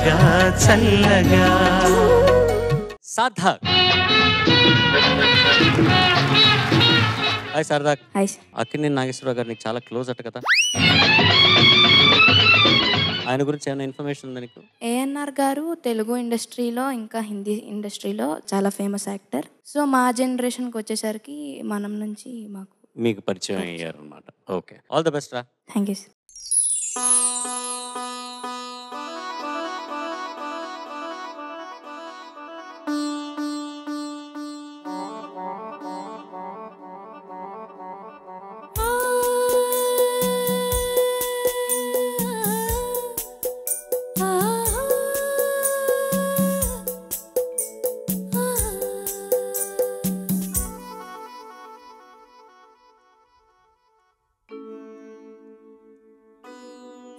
చల్లగా చల్లగా. Sarthak. Hi Sarthak. Hi. Akkineni Nageswararao గారు నీకు చాలా క్లోజ్ అట కదా, ఆయన గురించి ఏమైనా ఇన్ఫర్మేషన్ ఉందా నీకు? ఏఎన్ఆర్ గారు తెలుగు ఇండస్ట్రీలో ఇంకా హిందీ ఇండస్ట్రీలో చాలా ఫేమస్ యాక్టర్. సో మా జనరేషన్కి వచ్చేసరికి మనం నుంచి మీకు పరిచయం అయ్యారు అనమాట. ఓకే, ఆల్ ద బెస్ట్ రా. Thank you.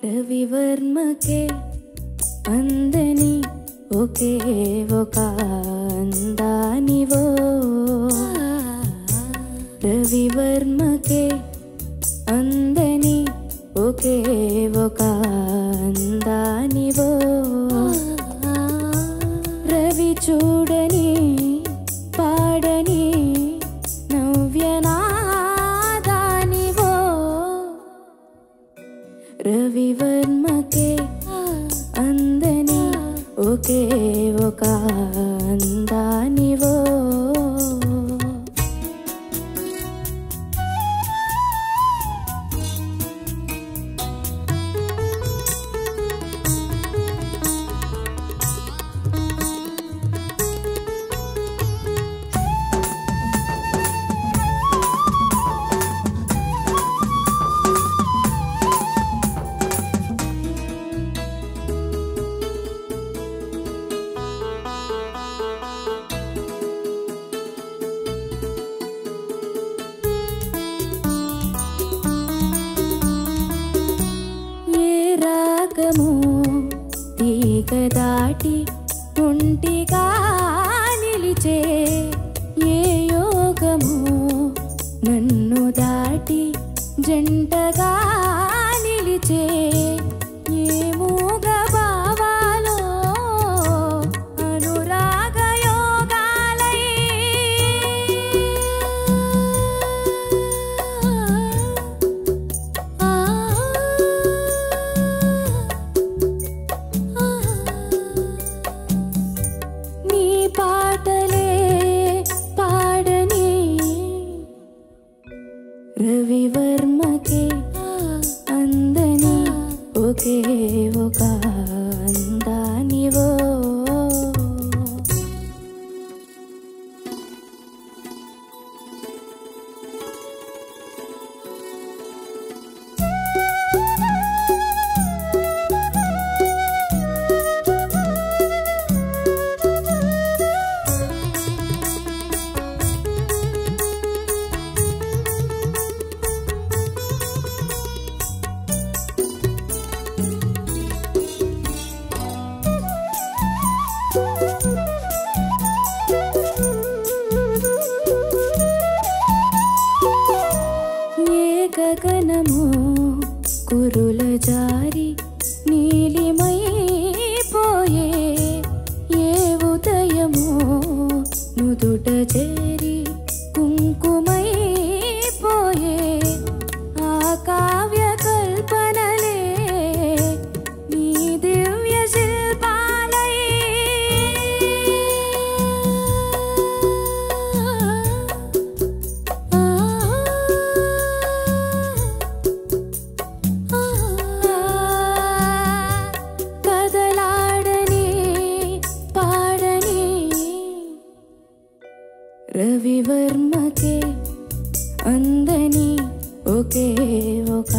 రవివర్మకే అందని ఒకే ఒక అందానివో, రవివర్మకే అందని ఒకే ఒక అందానివో, రవి చూడని పాడని నవ్యనాదానివో, రవివర్మకే అందని ఒకే ఒక అందానివో. తీగ దాటి ఒంటిగా నిలిచే ఏ యోగమో, నన్ను దాటి జంటగా నిలిచే ఏ మూగ భావాలో అనురాగ యోగాలై, పాటలే పాడని రవివర్మకే అందని ఒకే ఒక అందానివో. గగనము కురుల జారి నీలిమైపోయే ఏ ఉదయమో నుదుట చేరి కుంకుమైపోయే ఆ కావ్య కల్పనలే నీ దివ్య శిల్పాలై, రవివర్మకే అందని ఒకే ఒక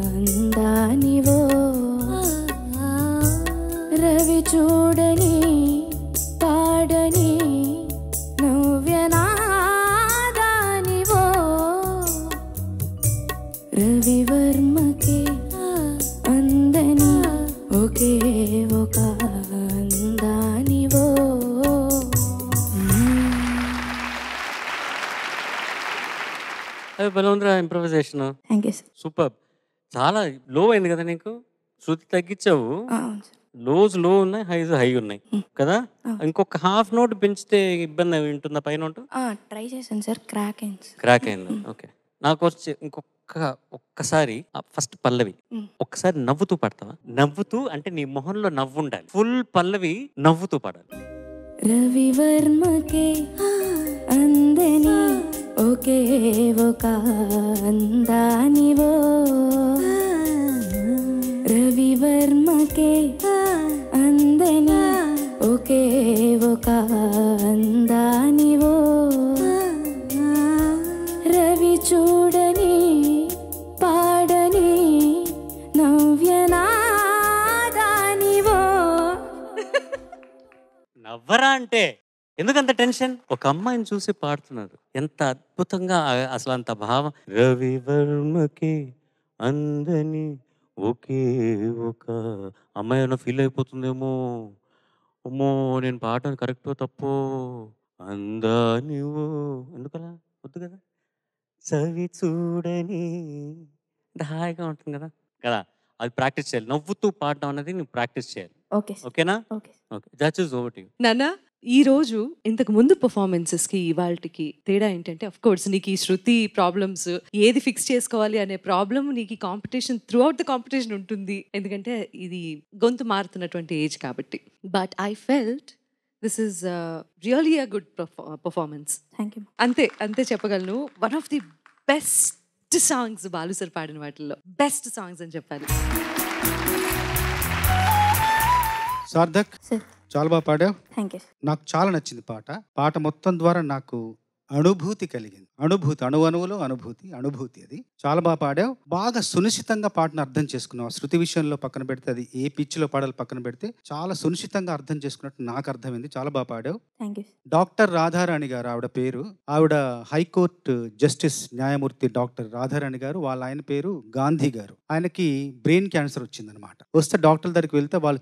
అందానివో, రవి చూడని పాడని నవ్యనాదానివో, రవివర్మకే అందని ఒకే ఒక అందానివో. బలవంతరా improvisation. Thank you sir. Super. చాలా లో అయింది కదా నీకు, శృతి తగ్గించావు. లోస్ లో ఉన్నాయి, హైస్ హై ఉన్నాయి కదా. ఇంకొక హాఫ్ నోట్ పెంచితే ఇబ్బంది ఉంటుందా పై నోట్? ట్రై చేశాను సార్, క్రాక్ అయింది సార్. క్రాక్ అయింది. ఓకే. నాకు వచ్చి ఒక్కసారి ఫస్ట్ పల్లవి ఒక్కసారి నవ్వుతూ పాడతావా? నవ్వుతూ అంటే నీ మొహంలో నవ్వు ఉండాలి. ఫుల్ పల్లవి నవ్వుతూ పాడాలి. రవివర్మకే అందని ఒకే ఒక అందానివో, రవివర్మకే అందని ఒకే ఒక అందానివో, రవి చూడని పాడని నవ్యనాదానివో. నవ్వరా అంటే ఎందుకంత టెన్షన్? ఒక అమ్మాయిని చూసి పాడుతున్నారు, ఎంత అద్భుతంగా అసలు అంత భావం. రవివర్మకి అందని ఒకే ఒక అమ్మాయి ఏమైనా ఫీల్ అయిపోతుందేమో, అమ్మో నేను పాడటం కరెక్టో తప్పో, అందానివో. ఎందుకలా? వద్దు కదా. సవి చూడని అంటే హాయిగా ఉంటుంది కదా కదా. అది ప్రాక్టీస్ చేయాలి. నవ్వుతూ పాడడం అనేది నువ్వు ప్రాక్టీస్ చేయాలి. Okay sir. ఓకేనా? Okay. Okay. That's is over to you. నాన్న, ఈ రోజు ఇంతకు ముందు పర్ఫార్మెన్సెస్కి ఇవాళకి తేడా ఏంటంటే, అఫ్ కోర్స్ నీకు ఈ శృతి ప్రాబ్లమ్స్ ఏది ఫిక్స్ చేసుకోవాలి అనే ప్రాబ్లమ్ నీకు ఈ competition through out the competition ఉంటుంది, ఎందుకంటే ఇది గొంతు మారుతున్నటువంటి ఏజ్ కాబట్టి. But I felt this is really a good performance. Thank you. అంతే చెప్పగలను. One of the best songs Balu sir పాడిన వాటిల్లో బెస్ట్ సాంగ్స్ అని చెప్పాలి. సార్థక్, సార్ చాలా బాగా పాడావు. Thank you. నాకు చాలా నచ్చింది పాట మొత్తం ద్వారా నాకు అనుభూతి కలిగింది. అణువులో అనుభూతి అది చాలా బాగా పాడావు. బాగా సునిశ్చితంగా పాటను అర్థం చేసుకున్నావు. శృతి విషయంలో పక్కన పెడితే, అది ఏ పిచ్చిలో పాడాలి పక్కన పెడితే, చాలా సునిశ్చితంగా అర్థం చేసుకున్నట్టు నాకు అర్థమైంది. చాలా బాగా పాడావు. Thank you. Doctor Radharani garu ఆవిడ పేరు. ఆవిడ హైకోర్టు జస్టిస్ న్యాయమూర్తి డాక్టర్ రాధారాణి గారు. వాళ్ళ ఆయన పేరు గాంధీ గారు. ఆయనకి బ్రెయిన్ క్యాన్సర్ వచ్చిందనమాట. వస్తే డాక్టర్ దగ్గరికి వెళ్తే వాళ్ళు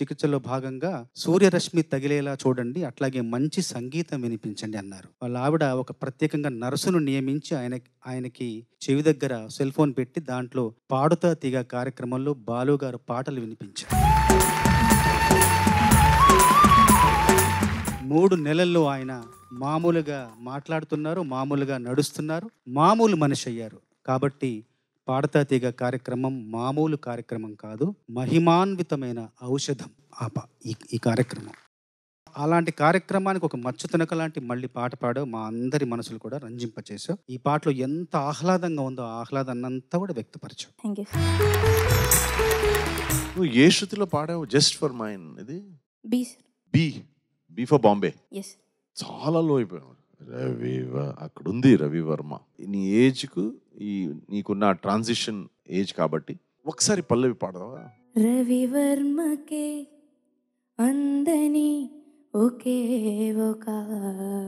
చికిత్సలో భాగంగా సూర్యరశ్మి తగిలేలా చూడండి, అట్లాగే మంచి సంగీతం వినిపించండి అన్నారు. వాళ్ళ ఆవిడ ఒక ప్రత్యేకంగా నర్సును నియమించి ఆయనకి చెవి దగ్గర సెల్ ఫోన్ పెట్టి దాంట్లో పాడుతా తీగ కార్యక్రమంలో బాలు గారు పాటలు వినిపించారు. 3 నెలల్లో ఆయన మామూలుగా మాట్లాడుతున్నారు, మామూలుగా నడుస్తున్నారు, మామూలు మనిషి అయ్యారు. కాబట్టి పాడతా తీగ కార్యక్రమం మామూలు కార్యక్రమం కాదు, మహిమాన్వితమైన ఔషధం ఈ కార్యక్రమం. అలాంటి కార్యక్రమానికి ఒక మచ్చుతునక లాంటి మళ్ళీ పాట పాడావు. మా అందరి మనసులు కూడా రంజింపచేసావు. ఈ పాటలో ఎంత ఆహ్లాదంగా ఉందో ఆ ఆహ్లాదాన్నంతా కూడా వ్యక్తపరిచావు. Thank you. నువ్వు ఏ శృతిలో పాడావు? జస్ట్ ఫర్ మైన్ ఇది B sir. B for Bombay. Yes. చాలా లో అయిపోయావు. అక్కడ ఉంది రవివర్మ. నీ ఏజ్కు నీకున్న ట్రాన్సిషన్ ఏజ్ కాబట్టి ఒకసారి పల్లవి పాడదావా? రవివర్మకే అందని ఒకే ఒక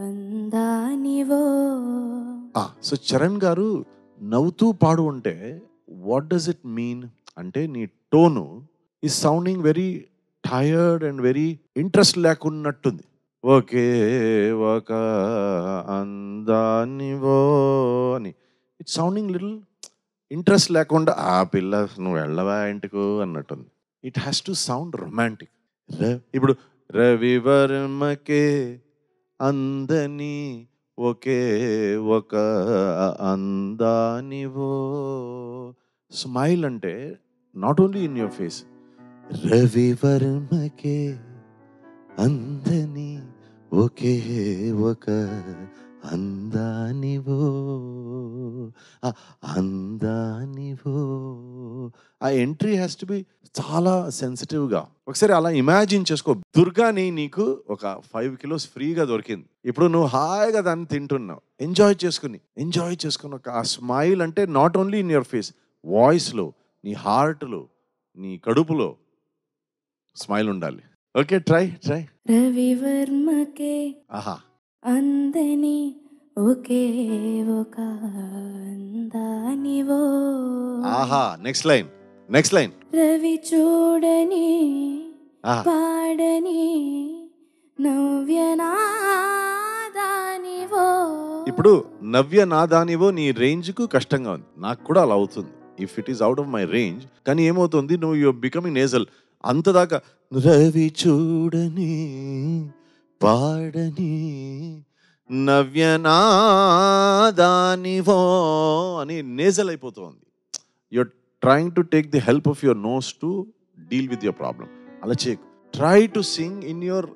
అందానివో. సో చరణ్ గారు నవ్వుతూ పాడు అంటే వాట్ డస్ ఇట్ మీన్ అంటే, నీ tone is sounding very tired and very interest లేకున్నట్టుంది. ఒకే ఒక అందానివో అని ఇట్ సౌండింగ్ లిటిల్ ఇంట్రెస్ట్ లేకుండా, ఆ పిల్ల నువ్వు వెళ్ళవా ఇంటికు అన్నట్టుంది. It has to sound romantic. ఇప్పుడు రవివర్మకే అందని ఒకే ఒక అందానివో. స్మైల్ అంటే not only in your face. రవివర్మకే అందని ఒకే ఒక అందానివో అందానివో. ఆ ఎంట్రీ హ్యాస్ టు బి చాలా సెన్సిటివ్గా. ఒకసారి అలా ఇమాజిన్ చేసుకో, దుర్గాని నీకు ఒక 5 kilos ఫ్రీగా దొరికింది. ఇప్పుడు నువ్వు హాయిగా దాన్ని తింటున్నావు, ఎంజాయ్ చేసుకుని ఒక ఆ స్మైల్ అంటే not only in your face, వాయిస్లో, నీ హార్ట్లో, నీ కడుపులో స్మైల్ ఉండాలి. Okay, try. రవివర్మకే ఆహా అందని ఒకే ఒక అందానివో. ఆహా. Next line. రవి చూడని పాడని నవ్యనాదానివో. ఇప్పుడు నవ్యనాదానివో నీ రేంజ్కు కష్టంగా ఉంది. నాకు కూడా అలా అవుతుంది if it is out of my range. కానీ ఏమవుతుంది, నువ్వు యూఆర్ బికమింగ్ నేజల్. అంతదాకా రవి చూడని పాడని నవ్యనాదానివో అని నేజల్ అయిపోతుంది. You're trying to take the help of your nose to deal with your problem. అలా చేయకు. Try to sing in your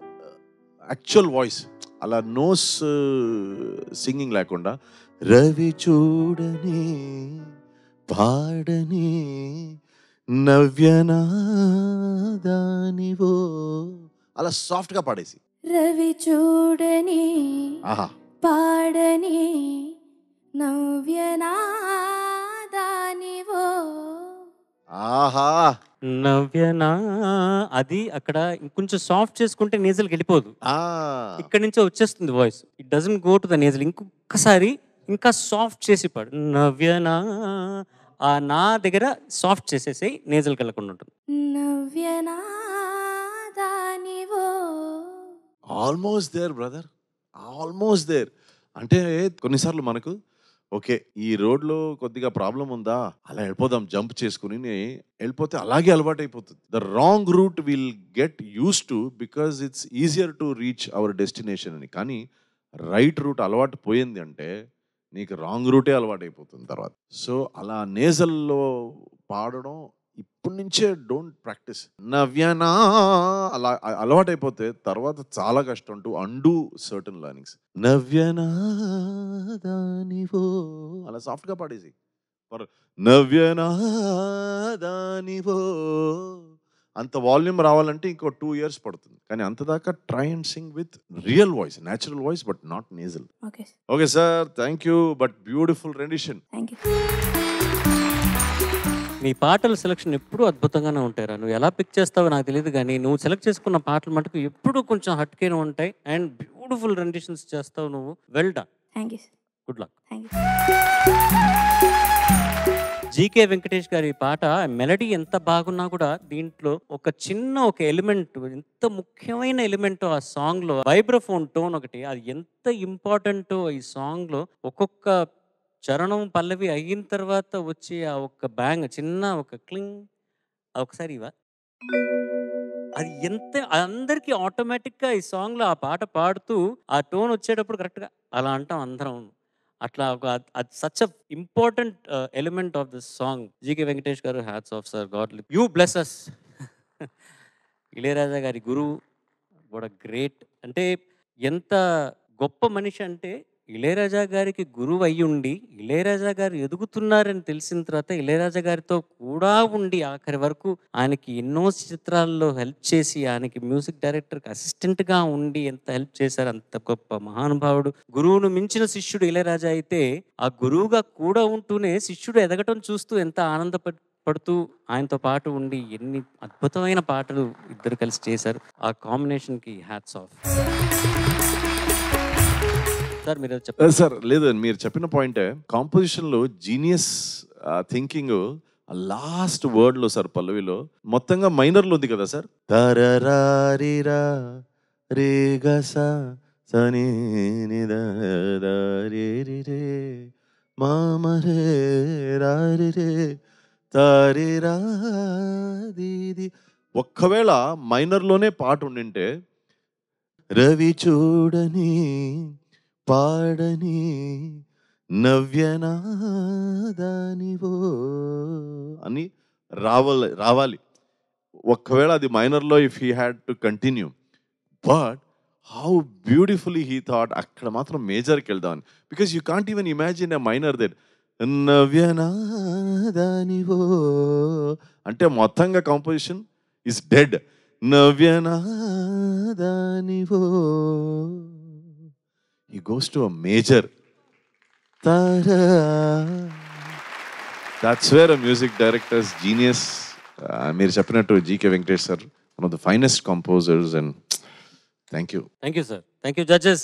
actual voice. అలా నోస్ సింగింగ్ లేకుండా రవి చూడని పాడని నవ్యనాదానివో అలా సాఫ్ట్గా పాడేసి. రవి చూడని ఆహా పాడని నవ్యనాదానివో. ఆహా నవ్యనా అది అక్కడ ఇంకొంచెం సాఫ్ట్ చేసుకుంటే నేజల్కి వెళ్ళిపోదు, ఇక్కడి నుంచే వచ్చేస్తుంది voice. It doesn't go to the nasal. ఇంకొకసారి ఇంకా సాఫ్ట్ చేసి పాడు. నవ్యనా ఆ నా దగ్గర సాఫ్ట్ చేసేసి నేజల్కి వెళ్ళకుండా ఉంటుంది. నవ్యనాదానివో. Almost there brother, almost there. అంటే కొన్నిసార్లు మనకు ఓకే ఈ రోడ్లో కొద్దిగా ప్రాబ్లం ఉందా, అలా వెళ్ళిపోదాం జంప్ చేసుకుని వెళ్ళిపోతే అలాగే అలవాటు అయిపోతుంది. The wrong route will get use to because it's easier to reach our destination అని. కానీ రైట్ రూట్ అలవాటు పోయింది అంటే నీకు రాంగ్ రూటే అలవాటు అయిపోతుంది తర్వాత. సో అలా నేజల్లో పాడడం ఇప్పటి నుంచే డోంట్ ప్రాక్టీస్. నవ్యనా అలా అలవాటు అయిపోతే తర్వాత చాలా కష్టం టు అండూ సర్టన్ లర్నింగ్స్. నవ్యనాదానివో అలా సాఫ్ట్గా పాడేసి. నవ్యనాదానివో అంత వాల్యూమ్ రావాలంటే ఇంకో 2 years పడుతుంది. కానీ అంతదాకా try and sing with real voice, natural voice, but not nasal. Okay sir, thank you. But beautiful rendition. Thank you. నీ పాటల సెలక్షన్ ఎప్పుడూ అద్భుతంగానే ఉంటాయిరా. నువ్వు ఎలా పిక్ చేస్తావో నాకు తెలియదు, కానీ నువ్వు సెలెక్ట్ చేసుకున్న పాటలు మటుకు ఎప్పుడూ కొంచెం హట్కేనే ఉంటాయి అండ్ బ్యూటిఫుల్ రెండిషన్స్ చేస్తావు నువ్వు. Well done. Thank you. Good luck. Thank you. GK Venkatesh గారి పాట మెలడీ ఎంత బాగున్నా కూడా దీంట్లో ఒక ఎలిమెంట్, ఎంత ముఖ్యమైన ఎలిమెంట్ ఆ సాంగ్లో వైబ్రోఫోన్ టోన్ ఒకటి, అది ఎంత ఇంపార్టెంటో ఈ సాంగ్లో. ఒక్కొక్క చరణం పల్లవి అయిన తర్వాత వచ్చి ఆ ఒక్క బ్యాంగ్ చిన్న ఒక క్లింగ్, ఒకసారి ఇవా, అది ఎంత అందరికీ ఆటోమేటిక్గా ఈ సాంగ్లో ఆ పాట పాడుతూ ఆ టోన్ వచ్చేటప్పుడు కరెక్ట్గా అలా అంటాం అందరం. అట్లా ఒక such a important element of this song. GK Venkatesh garu, hats off sir, god you bless us. Ilayaraja గారి గురువు, వాట్ అ గ్రేట్. అంటే ఎంత గొప్ప మనిషి అంటే ఇళయరాజా గారికి గురువు అయ్యి ఉండి ఇళయరాజా గారు ఎదుగుతున్నారని తెలిసిన తర్వాత ఇళయరాజా గారితో కూడా ఉండి ఆఖరి వరకు ఆయనకి ఎన్నో చిత్రాల్లో హెల్ప్ చేసి ఆయనకి మ్యూజిక్ డైరెక్టర్కి అసిస్టెంట్గా ఉండి ఎంత హెల్ప్ చేశారు. అంత గొప్ప మహానుభావుడు. గురువును మించిన శిష్యుడు ఇళయరాజా అయితే ఆ గురువుగా కూడా ఉంటూనే శిష్యుడు ఎదగటం చూస్తూ ఎంత ఆనందపడుతూ ఆయనతో పాటు ఉండి ఎన్ని అద్భుతమైన పాటలు ఇద్దరు కలిసి చేశారు. ఆ కాంబినేషన్కి హ్యాట్స్ ఆఫ్. సార్ లేదు, మీరు చెప్పిన పాయింటే కాంపోజిషన్లో జీనియస్ థింకింగ్. లాస్ట్ వర్డ్లో సార్ పల్లవిలో మొత్తంగా మైనర్లో ఉంది కదా సార్. తరరారిరా రేగసా సని రే మామరే రారి రే తారిరా దీది. ఒక్కవేళ మైనర్లోనే పాట ఉండింటే రవి చూడని పాడని నవ్యనాదానివో అని రావాలి. ఒక్కవేళ అది మైనర్లో if he had to continue. But how beautifully he thought అక్కడ మాత్రం మేజర్కి వెళ్దామని. Because you can't even imagine a minor that నవ్యనాదానివో అంటే మొత్తంగా కాంపోజిషన్ ఈస్ డెడ్. నవ్యనాదానివో he goes to a major. That's where a music director's genius. Meer cheppinattu GK Venkatesh sir, one of the finest composers, and thank you. Thank you sir. Thank you judges.